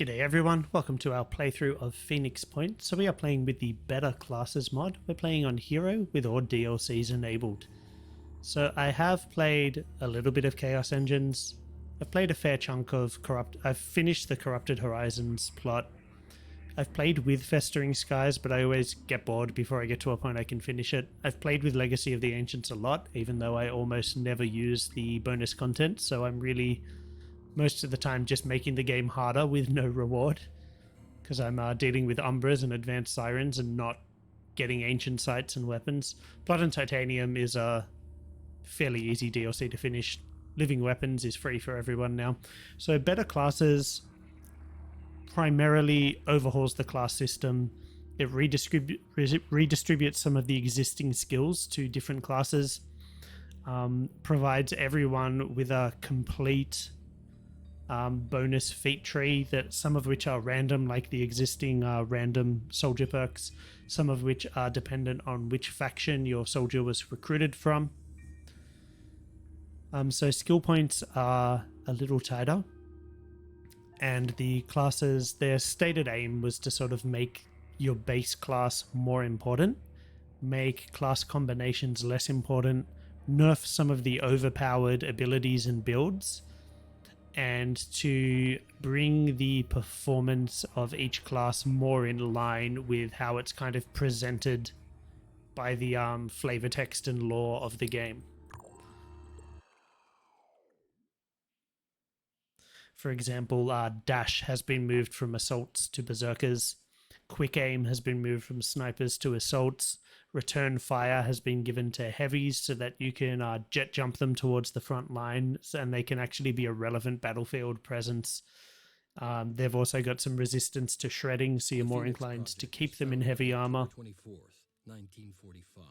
G'day everyone, welcome to our playthrough of Phoenix Point. So we are playing with the Better Classes mod. We're playing on Hero with all DLCs enabled. So I have played a little bit of Chaos Engines. I've played a fair chunk of I've finished the Corrupted Horizons plot. I've played with Festering Skies, but I always get bored before I get to a point I can finish it. I've played with Legacy of the Ancients a lot, even though I almost never use the bonus content, so I'm really most of the time just making the game harder with no reward, because I'm dealing with Umbras and Advanced Sirens and not getting Ancient Sights and weapons. Blood and Titanium is a fairly easy DLC to finish. Living Weapons is free for everyone now. So Better Classes primarily overhauls the class system. It redistributes some of the existing skills to different classes, provides everyone with a complete bonus feat tree, that some of which are random, like the existing random soldier perks, some of which are dependent on which faction your soldier was recruited from. So skill points are a little tighter, and the classes, their stated aim was to sort of make your base class more important, make class combinations less important, nerf some of the overpowered abilities and builds, and to bring the performance of each class more in line with how it's kind of presented by the flavor text and lore of the game. For example, Dash has been moved from Assaults to Berserkers. Quick Aim has been moved from Snipers to Assaults. Return Fire has been given to Heavies so that you can jet jump them towards the front line and they can actually be a relevant battlefield presence. They've also got some resistance to shredding, so you're more inclined to keep them in heavy armor. 24th, 1945.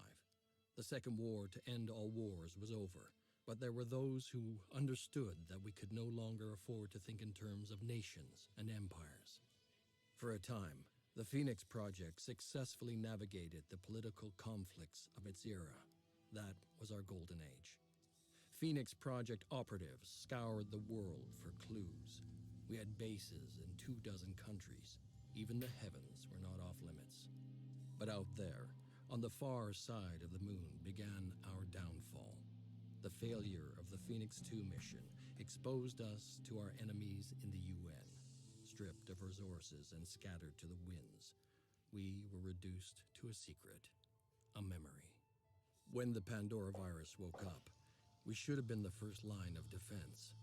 The Second War to end all wars was over, but there were those who understood that we could no longer afford to think in terms of nations and empires. For a time, the Phoenix Project successfully navigated the political conflicts of its era. That was our golden age. Phoenix Project operatives scoured the world for clues. We had bases in 24 countries. Even the heavens were not off limits. But out there, on the far side of the moon, began our downfall. The failure of the Phoenix 2 mission exposed us to our enemies in the UN. Stripped of resources and scattered to the winds, we were reduced to a secret, a memory. When the Pandora virus woke up, we should have been the first line of defense.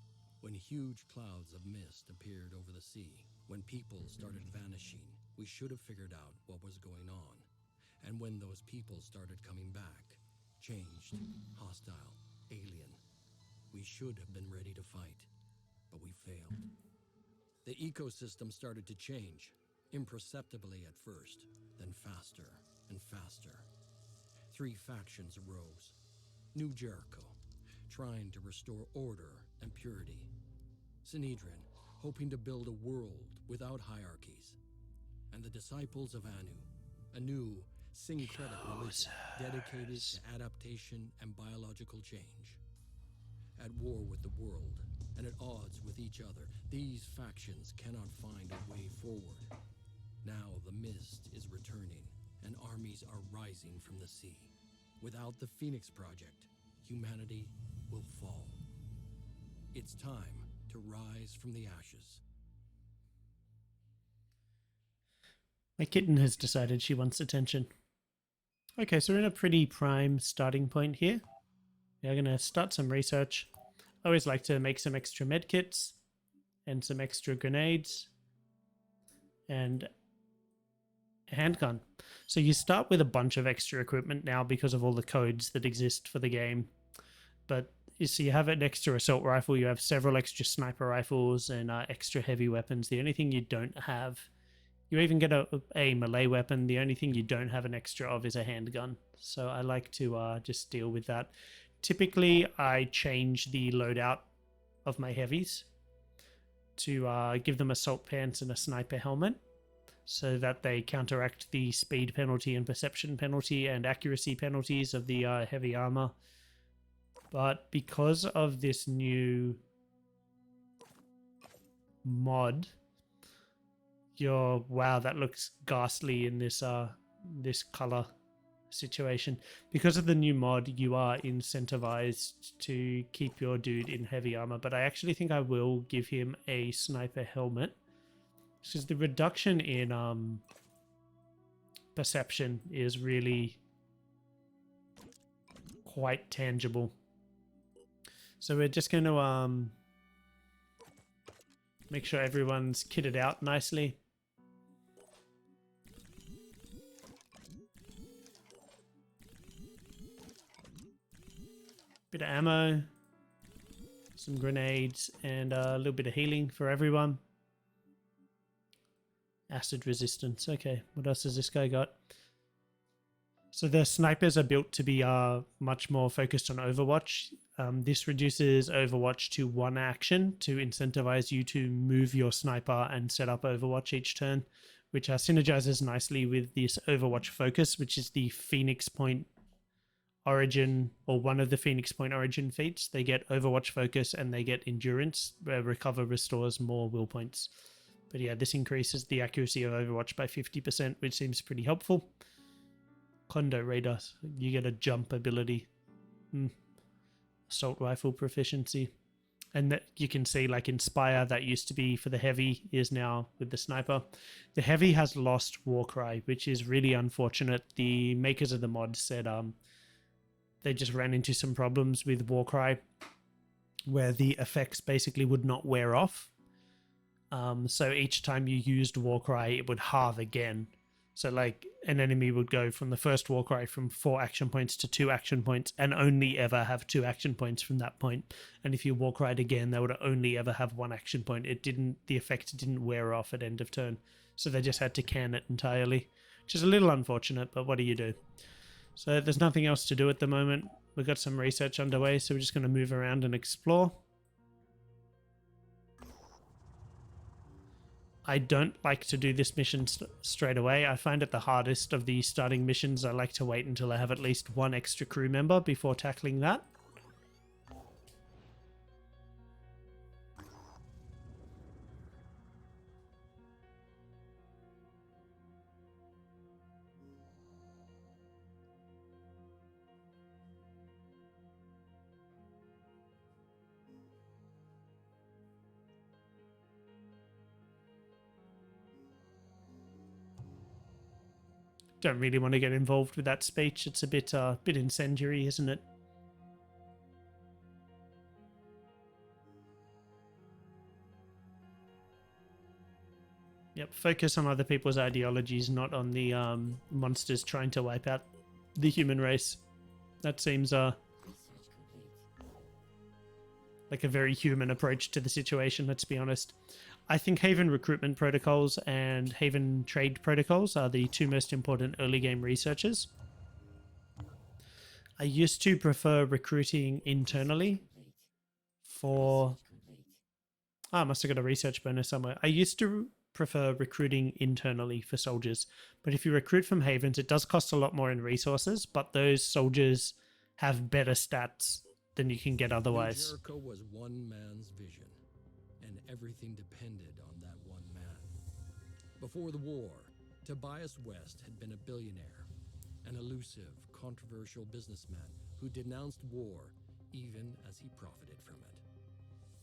When huge clouds of mist appeared over the sea, when people started vanishing, we should have figured out what was going on. And when those people started coming back, changed, hostile, alien, we should have been ready to fight, but we failed. The ecosystem started to change, imperceptibly at first, then faster and faster. 3 factions arose. New Jericho, trying to restore order and purity. Sinedrin, hoping to build a world without hierarchies. And the Disciples of Anu, a new syncretic religion dedicated to adaptation and biological change. At war with the world, and at odds with each other, these factions cannot find a way forward. Now the mist is returning, and armies are rising from the sea. Without the Phoenix Project, humanity will fall. It's time to rise from the ashes. My kitten has decided she wants attention. Okay, so we're in a pretty prime starting point here. We're going to start some research. I always like to make some extra medkits and some extra grenades and a handgun. So you start with a bunch of extra equipment now because of all the codes that exist for the game. But so you have an extra assault rifle, you have several extra sniper rifles and extra heavy weapons. The only thing you don't have, you even get a melee weapon. The only thing you don't have an extra of is a handgun. So I like to just deal with that. Typically, I change the loadout of my heavies to give them assault pants and a sniper helmet so that they counteract the speed penalty and perception penalty and accuracy penalties of the heavy armor. But because of this new mod, Wow, that looks ghastly in this color situation. Because of the new mod, you are incentivized to keep your dude in heavy armor, but I actually think I will give him a sniper helmet because the reduction in perception is really quite tangible. So we're just going to make sure everyone's kitted out nicely. Bit of ammo, some grenades, and a little bit of healing for everyone. Acid resistance. Okay, what else has this guy got? So the snipers are built to be much more focused on Overwatch. This reduces Overwatch to one action to incentivize you to move your sniper and set up Overwatch each turn, which synergizes nicely with this Overwatch focus, which is the Phoenix Point origin, or one of the Phoenix Point origin feats. They get Overwatch focus and they get endurance, where recover restores more will points. But yeah, this increases the accuracy of Overwatch by 50%, which seems pretty helpful. Condo Raider, you get a jump ability. Assault rifle proficiency. And that you can see, like Inspire, that used to be for the heavy, is now with the sniper. The heavy has lost Warcry, which is really unfortunate. The makers of the mod said they just ran into some problems with Warcry where the effects basically would not wear off. So each time you used Warcry, it would halve again. So like an enemy would go from the first Warcry from 4 action points to 2 action points and only ever have 2 action points from that point. And if you Warcried again, they would only ever have 1 action point. The effect didn't wear off at end of turn. So they just had to can it entirely, which is a little unfortunate, but what do you do? So there's nothing else to do at the moment. We've got some research underway, so we're just going to move around and explore. I don't like to do this mission straight away. I find it the hardest of the starting missions. I like to wait until I have at least 1 extra crew member before tackling that. Don't really want to get involved with that speech. It's a bit incendiary, isn't it? Yep, focus on other people's ideologies, not on the monsters trying to wipe out the human race. That seems like a very human approach to the situation, let's be honest. I think Haven recruitment protocols and Haven trade protocols are the 2 most important early game researches. I used to prefer recruiting internally for... I must have got a research bonus somewhere. I used to prefer recruiting internally for soldiers, but if you recruit from Havens, it does cost a lot more in resources, but those soldiers have better stats than you can get otherwise. Jericho was one man's vision, and everything depended on that one man. Before the war, Tobias West had been a billionaire, an elusive, controversial businessman who denounced war even as he profited from it.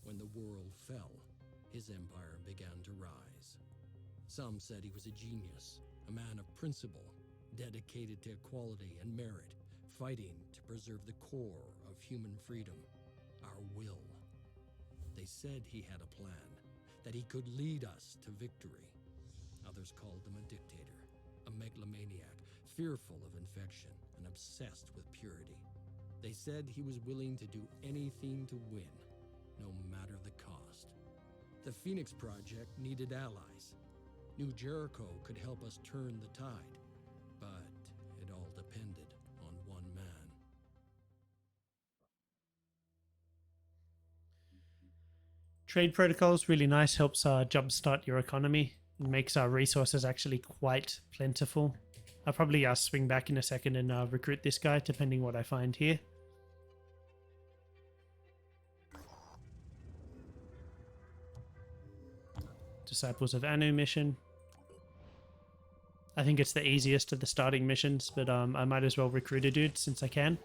When the world fell, his empire began to rise. Some said he was a genius, a man of principle, dedicated to equality and merit, fighting to preserve the core of human freedom, our will. They said he had a plan, that he could lead us to victory. Others called him a dictator, a megalomaniac, fearful of infection and obsessed with purity. They said he was willing to do anything to win, no matter the cost. The Phoenix Project needed allies. New Jericho could help us turn the tide, but it all depended on one man. Trade protocols, really nice, helps jumpstart your economy. It makes our resources actually quite plentiful. I'll probably swing back in a second and recruit this guy, depending what I find here. Disciples of Anu mission. I think it's the easiest of the starting missions, but I might as well recruit a dude since I can.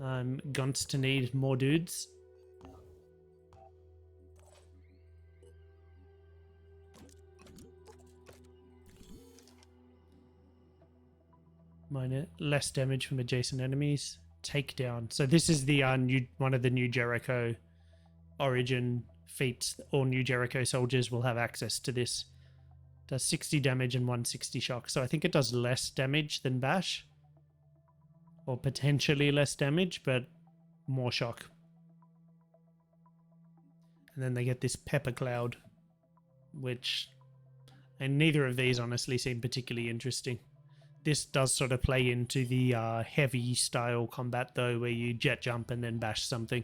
I'm going to need more dudes. Less damage from adjacent enemies. Takedown. So this is the one of the new Jericho origin feats. All new Jericho soldiers will have access to this. Does 60 damage and 160 shock. So I think it does less damage than Bash. Or potentially less damage, but more shock. And then they get this pepper cloud, which... And neither of these honestly seem particularly interesting. This does sort of play into the heavy style combat though, where you jet jump and then bash something.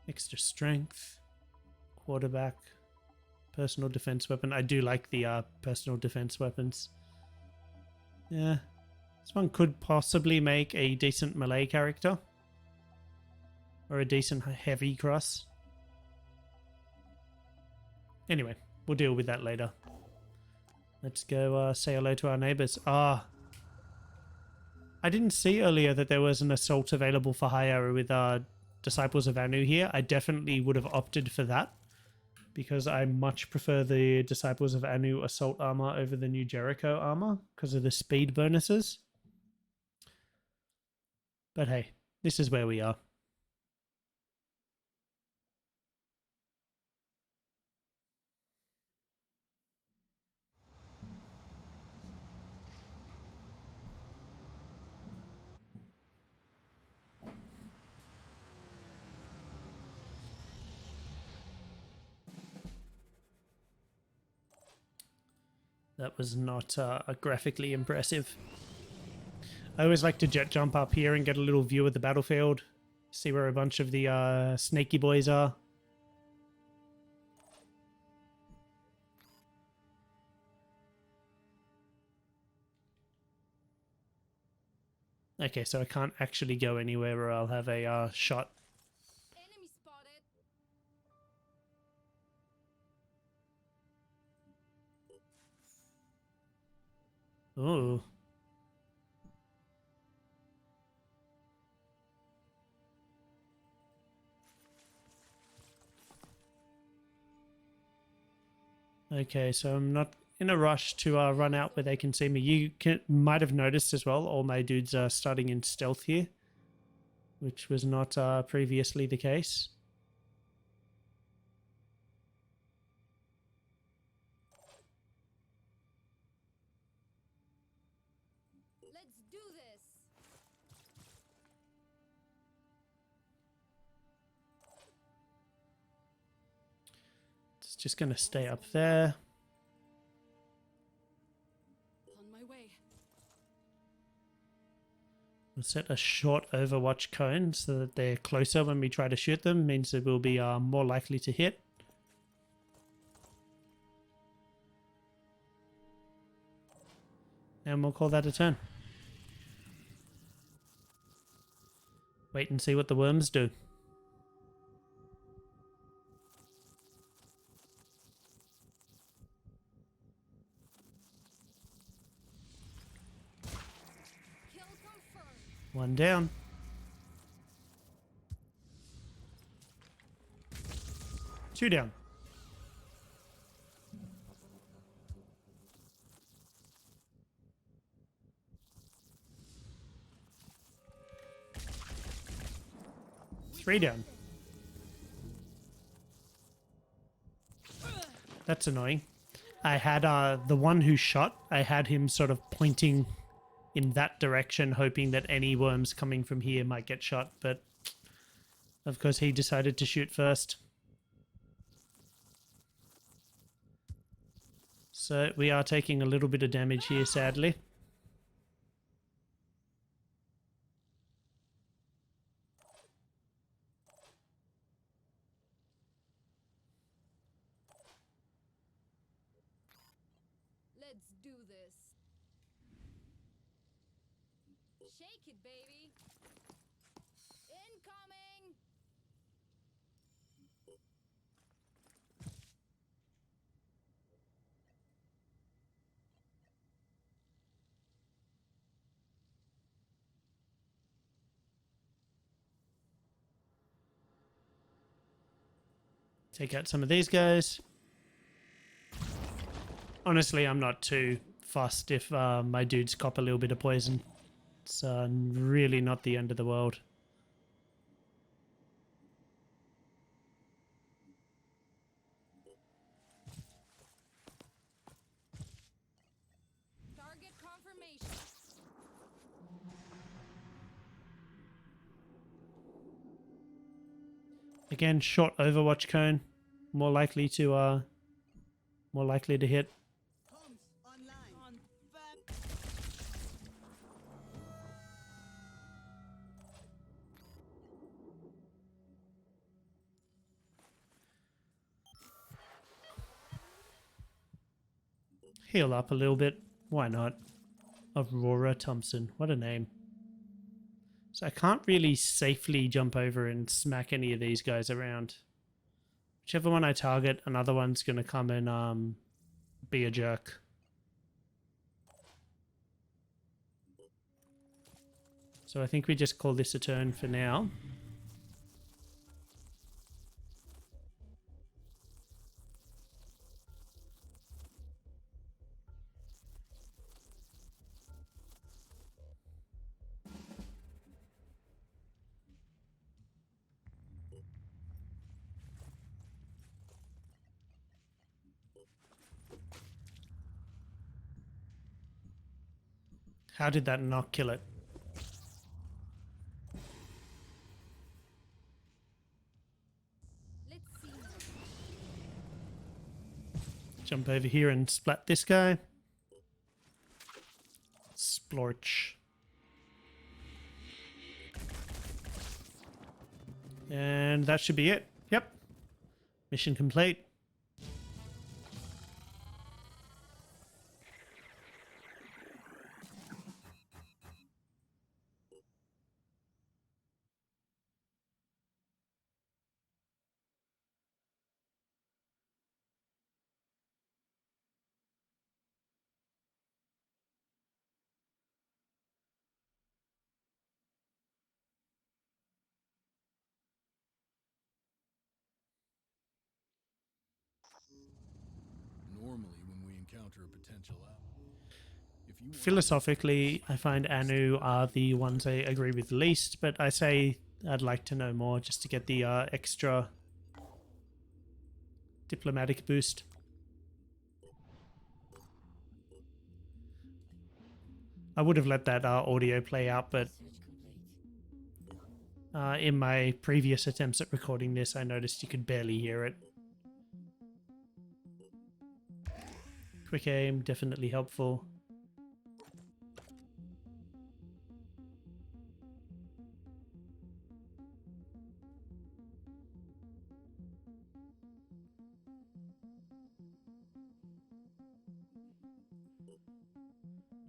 Extra strength, quarterback, personal defense weapon. I do like the personal defense weapons. Yeah, this one could possibly make a decent melee character. Or a decent heavy cross. Anyway, we'll deal with that later. Let's go say hello to our neighbors. I didn't see earlier that there was an assault available for hire with Disciples of Anu here. I definitely would have opted for that, because I much prefer the Disciples of Anu assault armor over the new Jericho armor because of the speed bonuses. But hey, this is where we are. That was not graphically impressive. I always like to jet jump up here and get a little view of the battlefield. See where a bunch of the snaky boys are. Okay, so I can't actually go anywhere where I'll have a shot. Enemy spotted. Ooh. Okay, so I'm not in a rush to run out where they can see me. You might have noticed as well, all my dudes are starting in stealth here, which was not previously the case. Let's do this. It's just going to stay up there. On my way. We'll set a short overwatch cone so that they're closer when we try to shoot them. Means that we'll be more likely to hit. And we'll call that a turn. Wait and see what the worms do. Kill confirmed. One down. Two down. Three down. That's annoying. I had the one who shot, I had him sort of pointing in that direction, hoping that any worms coming from here might get shot, but of course he decided to shoot first. So we are taking a little bit of damage here, sadly. Let's do this. Shake it, baby. Incoming! Take out some of these guys. Honestly, I'm not too fussed if my dudes cop a little bit of poison. It's really not the end of the world. Target confirmation. Again, short Overwatch cone, more likely to hit. Comms online. Heal up a little bit. Why not? Aurora Thompson. What a name. So I can't really safely jump over and smack any of these guys around. Whichever one I target, another one's going to come and be a jerk. So I think we just call this a turn for now. How did that not kill it? Let's see. Jump over here and splat this guy. Splorch. And that should be it. Yep. Mission complete. Normally, when we encounter a potential if you Philosophically, I find Anu are the ones I agree with least, but I say I'd like to know more just to get the extra diplomatic boost. I would have let that audio play out, but in my previous attempts at recording this, I noticed you could barely hear it. Quick aim, definitely helpful.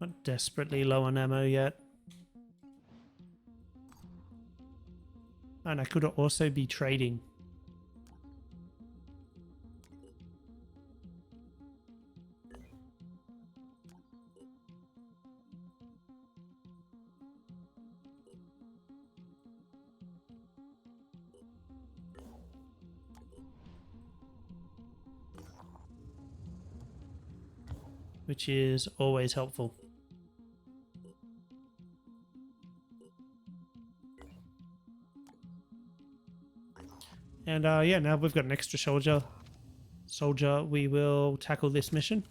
Not desperately low on ammo yet. And I could also be trading. Which is always helpful. And yeah, now we've got an extra soldier. We will tackle this mission.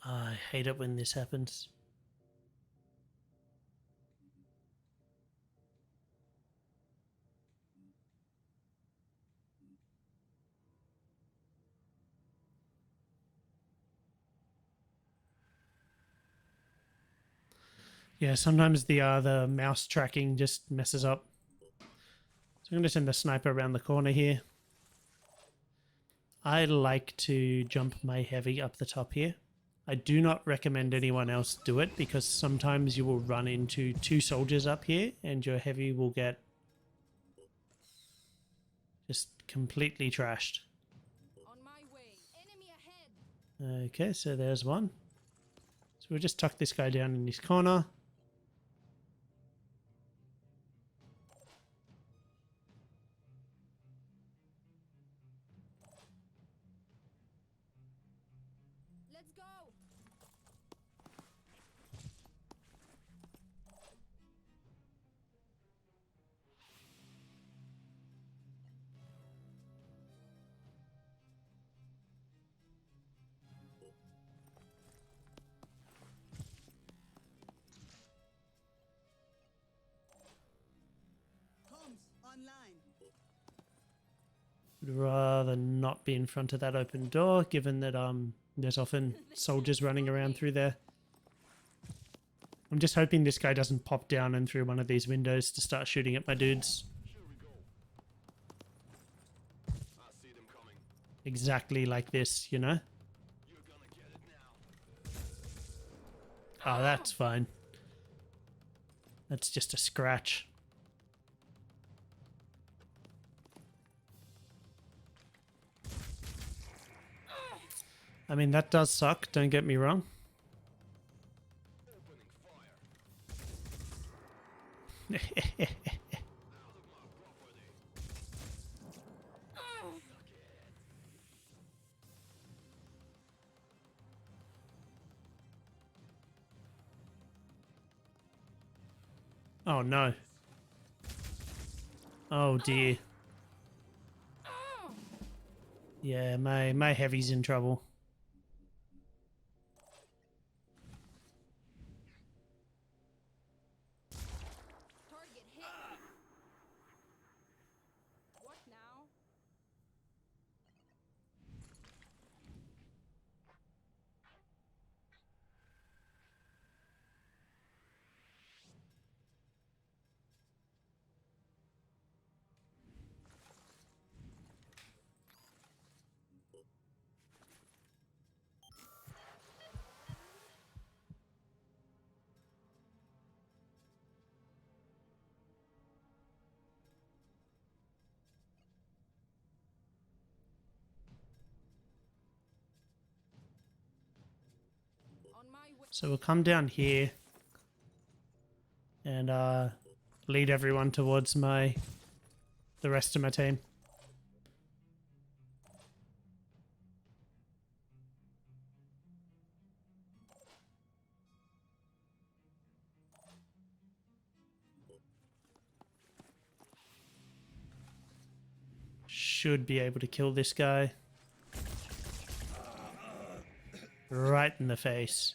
I hate it when this happens. Yeah, sometimes the mouse tracking just messes up. So I'm going to send the sniper around the corner here. I like to jump my heavy up the top here. I do not recommend anyone else do it because sometimes you will run into 2 soldiers up here and your heavy will get just completely trashed. On my way. Enemy ahead. Okay, so there's one. So we'll just tuck this guy down in his corner. Let's go. Comms online. Would rather not be in front of that open door, given that there's often soldiers running around through there. I'm just hoping this guy doesn't pop down and through one of these windows to start shooting at my dudes. Exactly like this, you know? Oh, that's fine. That's just a scratch. I mean, that does suck, don't get me wrong. Oh no. Oh dear. Yeah, my heavy's in trouble. Target hit. What now? On my way. So we'll come down here and lead everyone towards the rest of my team. Should be able to kill this guy. Right in the face.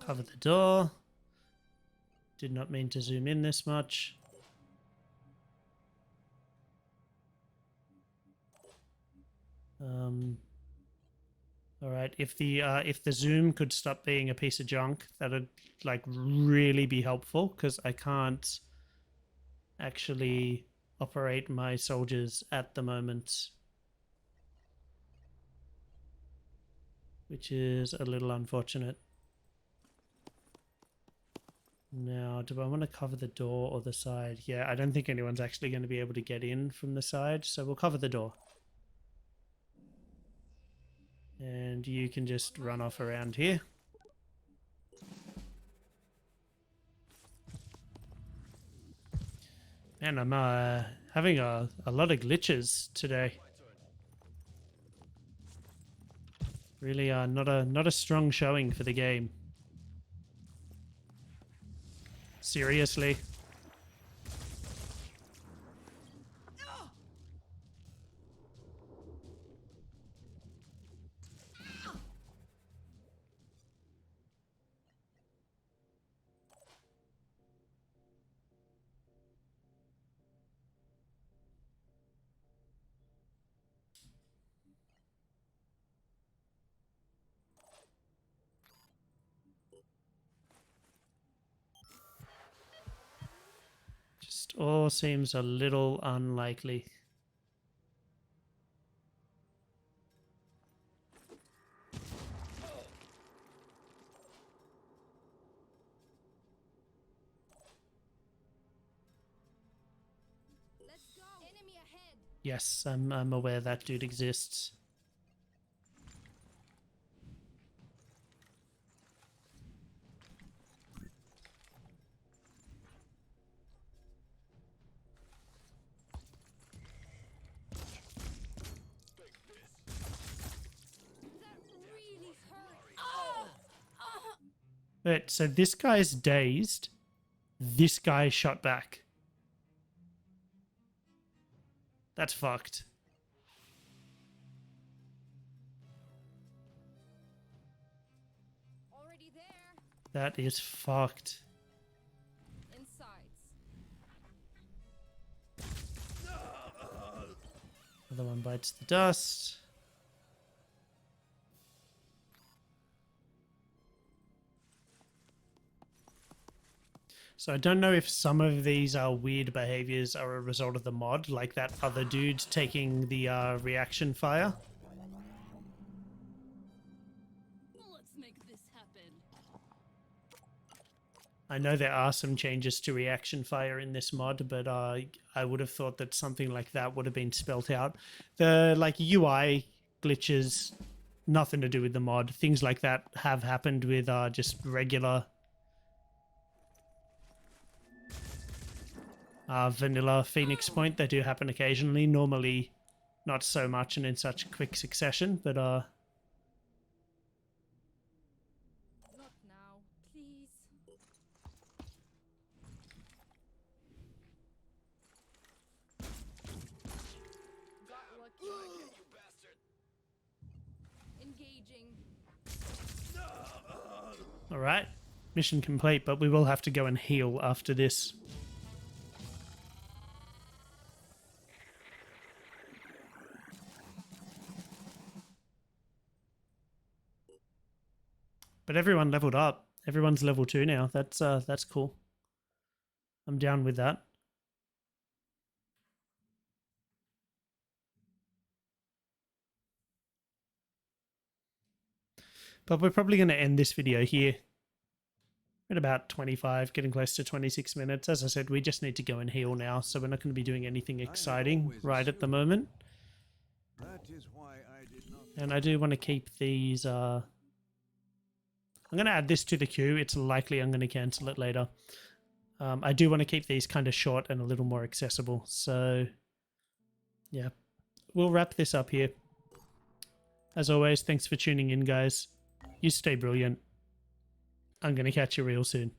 Cover the door. Did not mean to zoom in this much. All right. If the zoom could stop being a piece of junk, that'd like really be helpful because I can't actually operate my soldiers at the moment, which is a little unfortunate. Now, do I want to cover the door or the side? Yeah, I don't think anyone's actually going to be able to get in from the side, so we'll cover the door. And you can just run off around here. Man, I'm having a lot of glitches today. Really not a strong showing for the game. Seriously. all seems a little unlikely. Let's go. Enemy ahead. Yes, I'm aware that dude exists. That really hurt. Oh! Wait, so this guy's dazed. This guy shot back. That's fucked. Already there. That is fucked. Insides. Other one bites the dust. So I don't know if some of these weird behaviors are a result of the mod, like that other dude taking the reaction fire. Let's make this happen. I know there are some changes to reaction fire in this mod, but I would have thought that something like that would have been spelt out. The like UI glitches, nothing to do with the mod. Things like that have happened with just regular vanilla Phoenix Point. They do happen occasionally, normally not so much and in such quick succession, but Not now, please. Got lucky. Engaging. all right. Mission complete, but we will have to go and heal after this. But everyone leveled up. Everyone's level 2 now. That's cool. I'm down with that. But we're probably going to end this video here at about 25, getting close to 26 minutes. As I said, we just need to go and heal now, so we're not going to be doing anything exciting right at the moment. That is why I did not. And I do want to keep these... I'm going to add this to the queue. It's likely I'm going to cancel it later. I do want to keep these kind of short and a little more accessible. So, yeah. We'll wrap this up here. As always, thanks for tuning in, guys. You stay brilliant. I'm going to catch you real soon.